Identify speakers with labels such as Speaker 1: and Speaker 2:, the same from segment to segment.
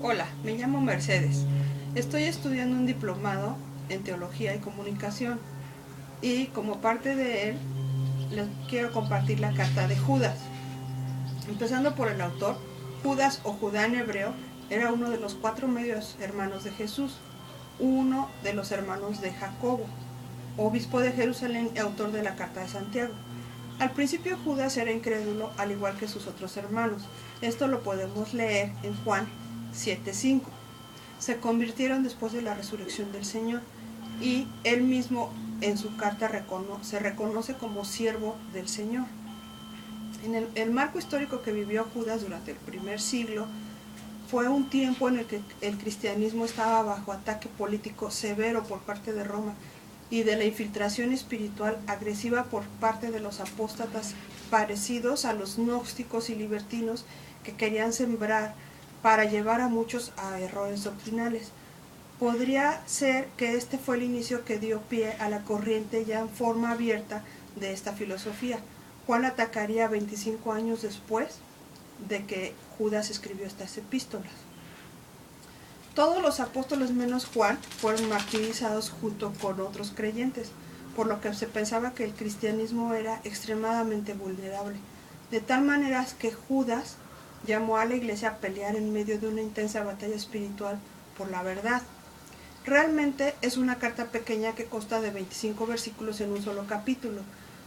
Speaker 1: Hola, me llamo Mercedes. Estoy estudiando un diplomado en Teología y Comunicación y como parte de él les quiero compartir la carta de Judas. Empezando por el autor, Judas o Judá en hebreo era uno de los 4 medios hermanos de Jesús, uno de los hermanos de Jacobo, obispo de Jerusalén y autor de la carta de Santiago. Al principio Judas era incrédulo al igual que sus otros hermanos. Esto lo podemos leer en Juan 7:5. Se convirtieron después de la resurrección del Señor y él mismo en su carta se reconoce como siervo del Señor. En el marco histórico que vivió Judas durante el primer siglo fue un tiempo en el que el cristianismo estaba bajo ataque político severo por parte de Roma y de la infiltración espiritual agresiva por parte de los apóstatas parecidos a los gnósticos y libertinos que querían sembrar para llevar a muchos a errores doctrinales. Podría ser que este fue el inicio que dio pie a la corriente ya en forma abierta de esta filosofía. Juan atacaría 25 años después de que Judas escribió estas epístolas. Todos los apóstoles menos Juan fueron martirizados junto con otros creyentes, por lo que se pensaba que el cristianismo era extremadamente vulnerable, de tal manera que Judas llamó a la iglesia a pelear en medio de una intensa batalla espiritual por la verdad. Realmente es una carta pequeña que consta de 25 versículos en un solo capítulo,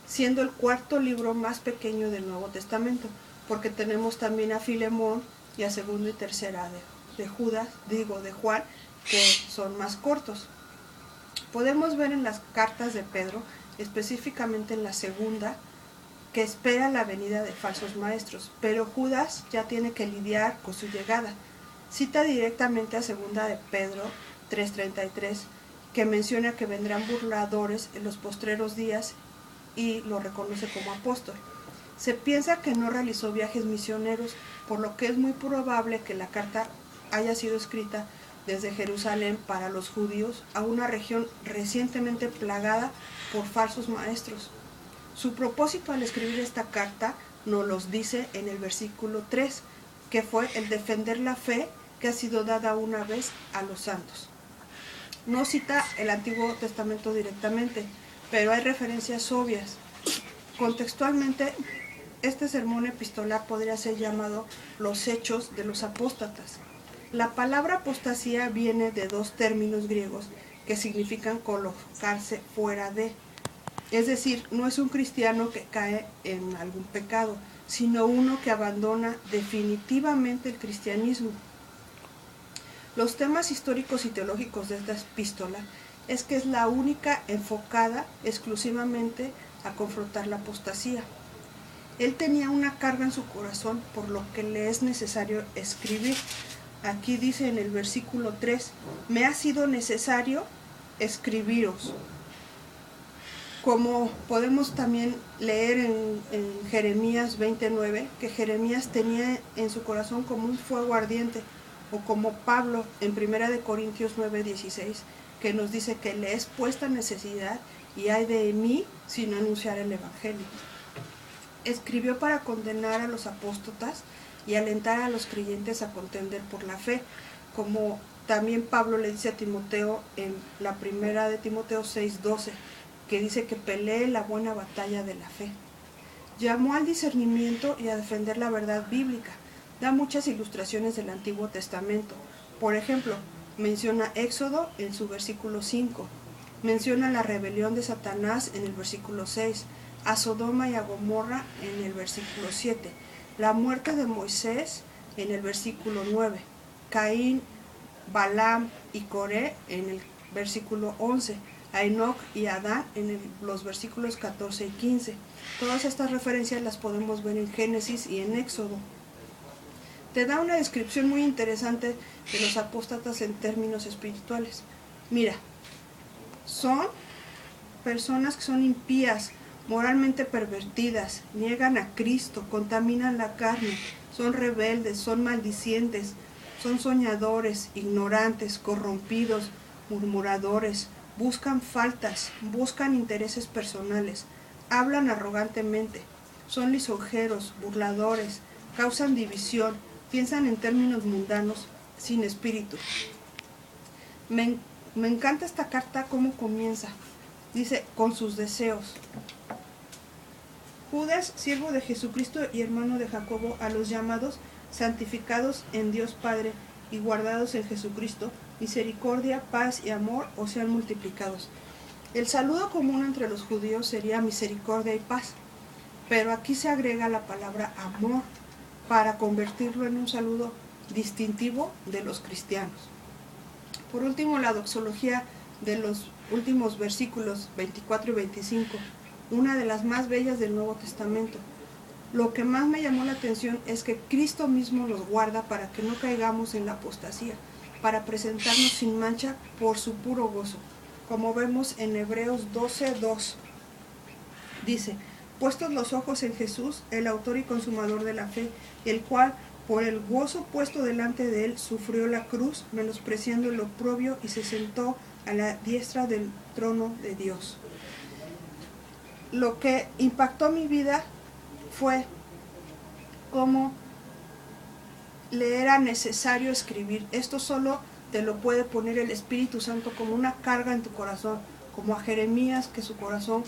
Speaker 1: siendo el cuarto libro más pequeño del Nuevo Testamento, porque tenemos también a Filemón y a segunda y tercera de Juan, que son más cortos. Podemos ver en las cartas de Pedro, específicamente en la segunda, que espera la venida de falsos maestros, pero Judas ya tiene que lidiar con su llegada. Cita directamente a segunda de Pedro 3:33, que menciona que vendrán burladores en los postreros días y lo reconoce como apóstol. Se piensa que no realizó viajes misioneros, por lo que es muy probable que la carta haya sido escrita desde Jerusalén para los judíos a una región recientemente plagada por falsos maestros. Su propósito al escribir esta carta nos los dice en el versículo 3, que fue el defender la fe que ha sido dada una vez a los santos. No cita el Antiguo Testamento directamente, pero hay referencias obvias. Contextualmente, este sermón epistolar podría ser llamado los hechos de los apóstatas. La palabra apostasía viene de dos términos griegos que significan colocarse fuera de. Es decir, no es un cristiano que cae en algún pecado, sino uno que abandona definitivamente el cristianismo. Los temas históricos y teológicos de esta epístola es que es la única enfocada exclusivamente a confrontar la apostasía. Él tenía una carga en su corazón, por lo que le es necesario escribir. Aquí dice en el versículo 3, me ha sido necesario escribiros. Como podemos también leer en Jeremías 29, que Jeremías tenía en su corazón como un fuego ardiente, o como Pablo en 1 Corintios 9:16, que nos dice que le es puesta necesidad y ay de mí si no anunciar el Evangelio. Escribió para condenar a los apóstatas y alentar a los creyentes a contender por la fe, como también Pablo le dice a Timoteo en la primera de Timoteo 6:12, que dice que pelee la buena batalla de la fe. Llamó al discernimiento y a defender la verdad bíblica. Da muchas ilustraciones del Antiguo Testamento. Por ejemplo, menciona Éxodo en su versículo 5, menciona la rebelión de Satanás en el versículo 6, a Sodoma y a Gomorra en el versículo 7, la muerte de Moisés en el versículo 9, Caín, Balaam y Coré en el versículo 11, a Enoc y Adán en los versículos 14 y 15. Todas estas referencias las podemos ver en Génesis y en Éxodo. Te da una descripción muy interesante de los apóstatas en términos espirituales. Mira, son personas que son impías, moralmente pervertidas, niegan a Cristo, contaminan la carne, son rebeldes, son maldicientes, son soñadores, ignorantes, corrompidos, murmuradores, buscan faltas, buscan intereses personales, hablan arrogantemente, son lisonjeros, burladores, causan división, piensan en términos mundanos, sin espíritu. Me encanta esta carta cómo comienza. Dice, con sus deseos. Judas, siervo de Jesucristo y hermano de Jacobo, a los llamados, santificados en Dios Padre y guardados en Jesucristo, misericordia, paz y amor os sean multiplicados. El saludo común entre los judíos sería misericordia y paz, pero aquí se agrega la palabra amor para convertirlo en un saludo distintivo de los cristianos. Por último, la doxología de los últimos versículos 24 y 25, una de las más bellas del Nuevo Testamento. Lo que más me llamó la atención es que Cristo mismo nos guarda para que no caigamos en la apostasía, para presentarnos sin mancha por su puro gozo. Como vemos en Hebreos 12:2, dice, puestos los ojos en Jesús, el autor y consumador de la fe, el cual, por el gozo puesto delante de él, sufrió la cruz, menospreciando el oprobio, y se sentó a la diestra del trono de Dios. Lo que impactó mi vida fue cómo le era necesario escribir. Esto solo te lo puede poner el Espíritu Santo como una carga en tu corazón, como a Jeremías, que su corazón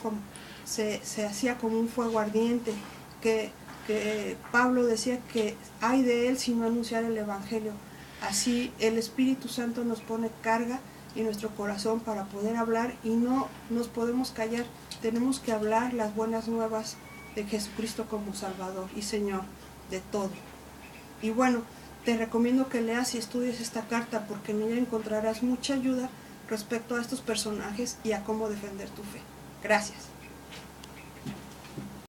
Speaker 1: se hacía como un fuego ardiente, que Pablo decía que ay de él si no anunciar el Evangelio. Así el Espíritu Santo nos pone carga en nuestro corazón para poder hablar, y no nos podemos callar. Tenemos que hablar las buenas nuevas de Jesucristo como Salvador y Señor de todo. Y bueno, te recomiendo que leas y estudies esta carta, porque en ella encontrarás mucha ayuda respecto a estos personajes y a cómo defender tu fe. Gracias.